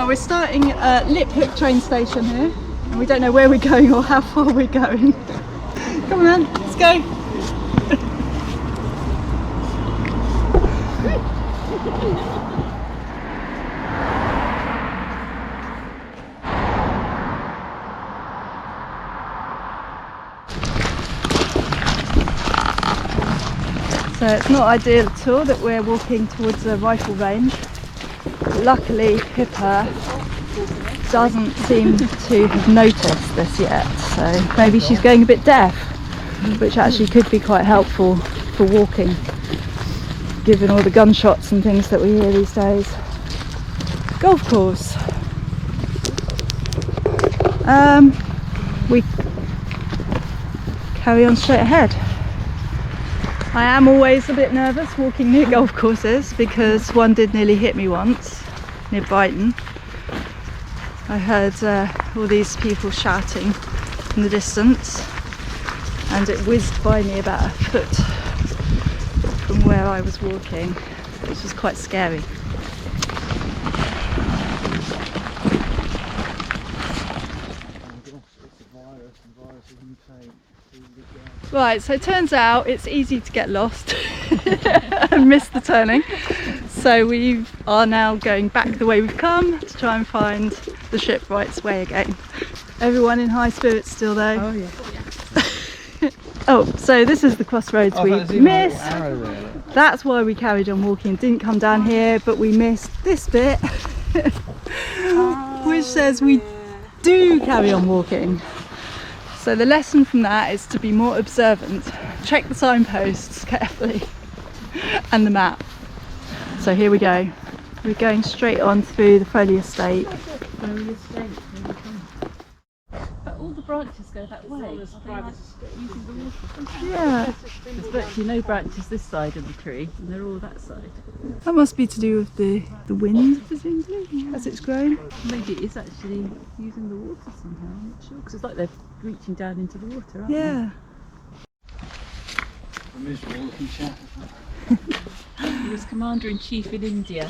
Well, we're starting at Liphook train station here, and we don't know where we're going or how far we're going. Come on then, let's go. So it's not ideal at all that we're walking towards a rifle range. But luckily Pippa doesn't seem to have noticed this yet, so maybe she's going a bit deaf, which actually could be quite helpful for walking, given all the gunshots and things that we hear these days. Golf course. We carry on straight ahead. I am always a bit nervous walking near golf courses because one did nearly hit me once near Brighton. I heard all these people shouting in the distance and it whizzed by me about a foot from where I was walking, which was quite scary. Right, so it turns out it's easy to get lost and miss the turning. So we are now going back the way we've come to try and find the shipwright's way again. Everyone in high spirits still though. Oh yeah. Oh, so this is the crossroads we missed. That's why we carried on walking, didn't come down here, but we missed this bit, which says we do carry on walking. So the lesson from that is to be more observant, check the signposts carefully and the map. So here we go. We're going straight on through the Foley Estate. But all the branches go that way. Using the water sometimes. Yeah. There's virtually no branches this side of the tree, and they're all that side. That must be to do with the wind, presumably, as it's grown. Maybe it is actually using the water somehow, I'm not sure. Because it's like they're reaching down into the water, aren't Yeah. A miserable looking chap. they? He was Commander-in-Chief in India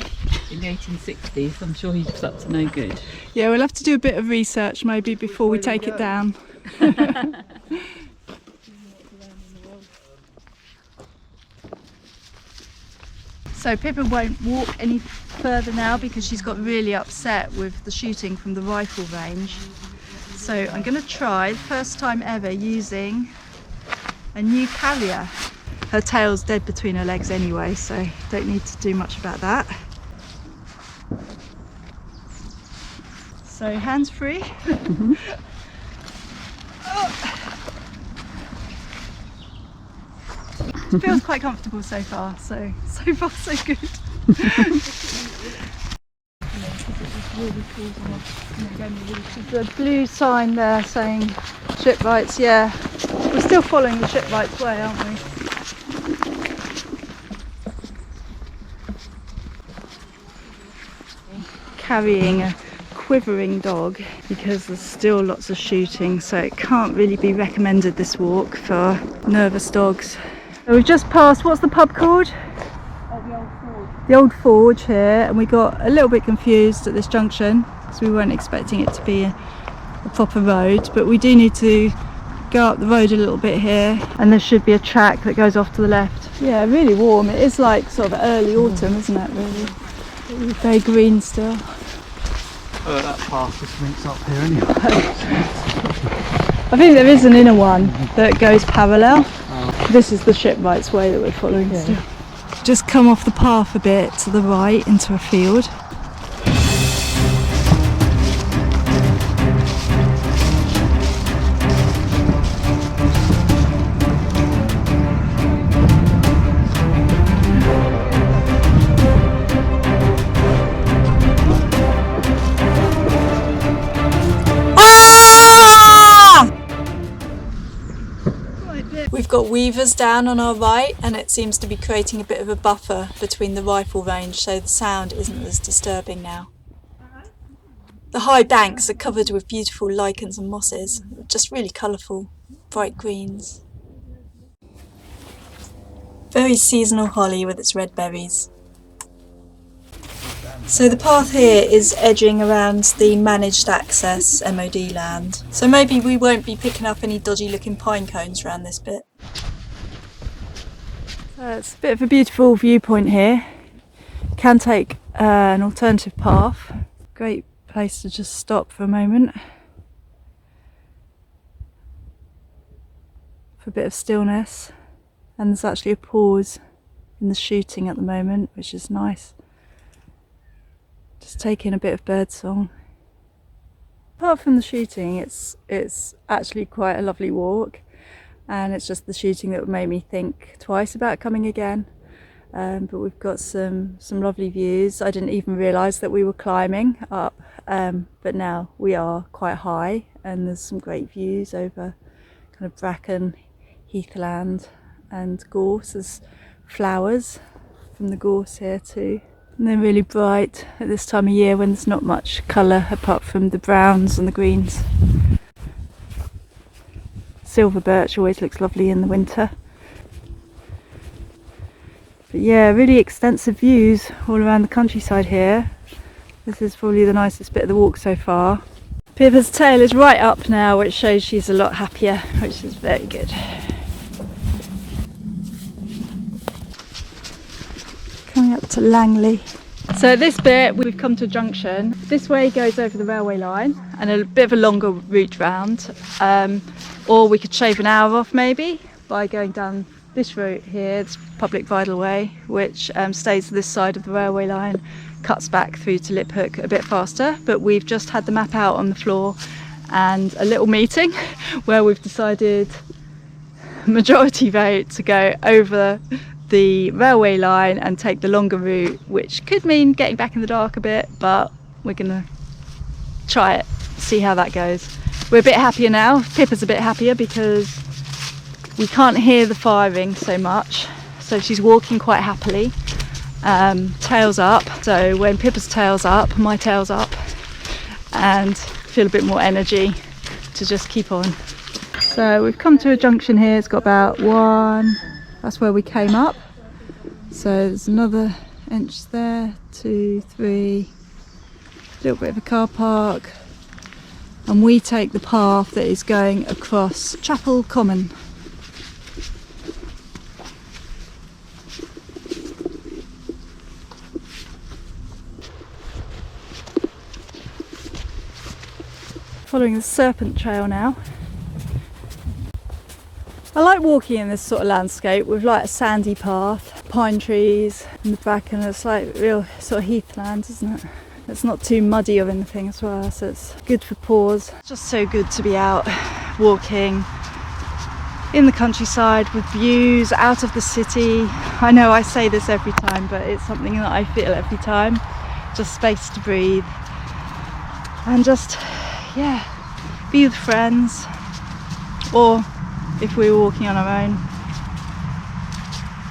in the 1860s. I'm sure he was up to no good. Yeah, we'll have to do a bit of research maybe before we take it down. So Pippa won't walk any further now because she's got really upset with the shooting from the rifle range. So I'm going to try, the first time ever, using a new carrier. Her tail's dead between her legs anyway, so don't need to do much about that. So hands free. It feels quite comfortable so far, so far so good. The blue sign there saying shipwrights, yeah. We're still following the shipwright's way, aren't we? Carrying a quivering dog because there's still lots of shooting, so it can't really be recommended, this walk, for nervous dogs. So we've just passed, what's the pub called? Oh, the Old Forge. The Old Forge here, and we got a little bit confused at this junction because we weren't expecting it to be a proper road, but we do need to go up the road a little bit here, and there should be a track that goes off to the left. Yeah, really warm. It is like sort of early autumn, isn't it, really? Very green still. That path just links up here anyway. I think there is an inner one that goes parallel. This is the shipwright's way that we're following still. Just come off the path a bit to the right into a field. We've got weavers down on our right, and it seems to be creating a bit of a buffer between the rifle range, so the sound isn't as disturbing now. The high banks are covered with beautiful lichens and mosses, just really colourful, bright greens. Very seasonal holly with its red berries. So the path here is edging around the managed access MOD land. So maybe we won't be picking up any dodgy looking pine cones around this bit. So it's a bit of a beautiful viewpoint here. Can take an alternative path. Great place to just stop for a moment. For a bit of stillness. And there's actually a pause in the shooting at the moment, which is nice. Just taking a bit of birdsong. Apart from the shooting, it's actually quite a lovely walk, and it's just the shooting that would make me think twice about coming again. But we've got some lovely views. I didn't even realise that we were climbing up, but now we are quite high, and there's some great views over kind of bracken, heathland, and gorse. There's flowers from the gorse here too. And they're really bright at this time of year when there's not much colour apart from the browns and the greens. Silver birch always looks lovely in the winter. But yeah, really extensive views all around the countryside here. This is probably the nicest bit of the walk so far. Pippa's tail is right up now, which shows she's a lot happier, which is very good. Coming up to Langley. So at this bit we've come to a junction. This way goes over the railway line and a bit of a longer route round, or we could shave an hour off maybe by going down this route here. It's public bridle way, which stays this side of the railway line, cuts back through to Liphook a bit faster. But we've just had the map out on the floor and a little meeting where we've decided majority vote to go over the railway line and take the longer route, which could mean getting back in the dark a bit, but we're gonna try it, see how that goes. We're a bit happier now. Pippa's a bit happier because we can't hear the firing so much, so she's walking quite happily, tails up. So when Pippa's tail's up, my tail's up, and feel a bit more energy to just keep on. So we've come to a junction here. It's got about one, that's where we came up. So there's another inch there, 2, 3, a little bit of a car park, and we take the path that is going across Chapel Common. Following the Serpent Trail now. I like walking in this sort of landscape with like a sandy path, pine trees and the bracken. It's like real sort of heathland, isn't it? It's not too muddy or anything as well, so it's good for paws. It's just so good to be out walking in the countryside with views out of the city. I know I say this every time, but it's something that I feel every time. Just space to breathe and just, yeah, be with friends, or if we were walking on our own.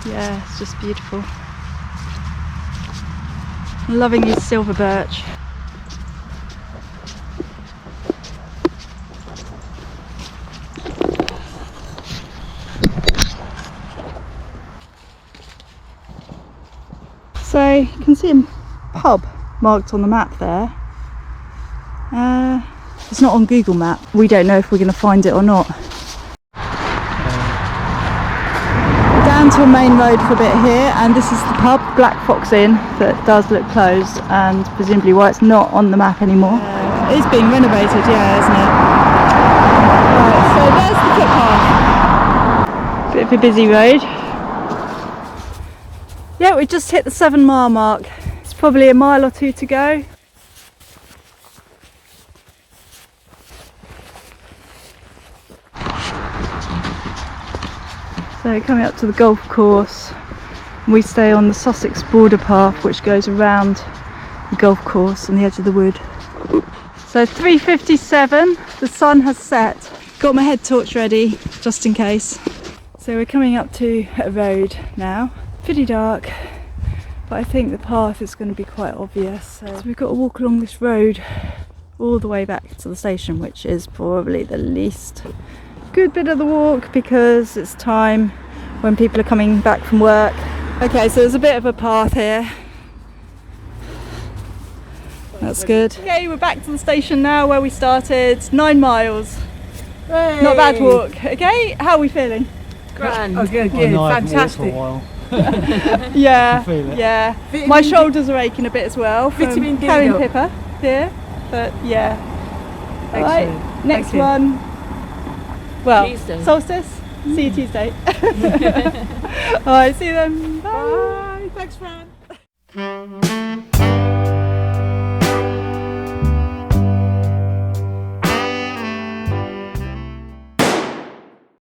Yeah, it's just beautiful. I'm loving these silver birch. So you can see a pub marked on the map there. It's not on Google Map. We don't know if we're going to find it or not. Down to a main road for a bit here, and this is the pub, Black Fox Inn, that does look closed, and presumably why it's not on the map anymore. It's being renovated, yeah, isn't it? Right, so there's the footpath. Bit of a busy road. Yeah, we just hit the 7 mile mark. It's probably a mile or two to go. So coming up to the golf course, we stay on the Sussex border path, which goes around the golf course and the edge of the wood. So 3:57, the sun has set. Got my head torch ready just in case. So we're coming up to a road now. Pretty dark, but I think the path is going to be quite obvious. So we've got to walk along this road all the way back to the station, which is probably the least good bit of the walk because it's time when people are coming back from work. Okay, so there's a bit of a path here. That's good. Okay, we're back to the station now where we started. 9 miles. Hey. Not a bad walk. Okay, how are we feeling? Grand. I know I haven't walked for a while. Yeah, feel it. yeah. Vitamin My D. shoulders are aching a bit as well from Vitamin D carrying though. Pippa here. But yeah. All right, Excellent. next Thank you. one. Well, Tuesday. solstice. See you Tuesday. All right, see you then. Bye. Bye. Thanks, Fran.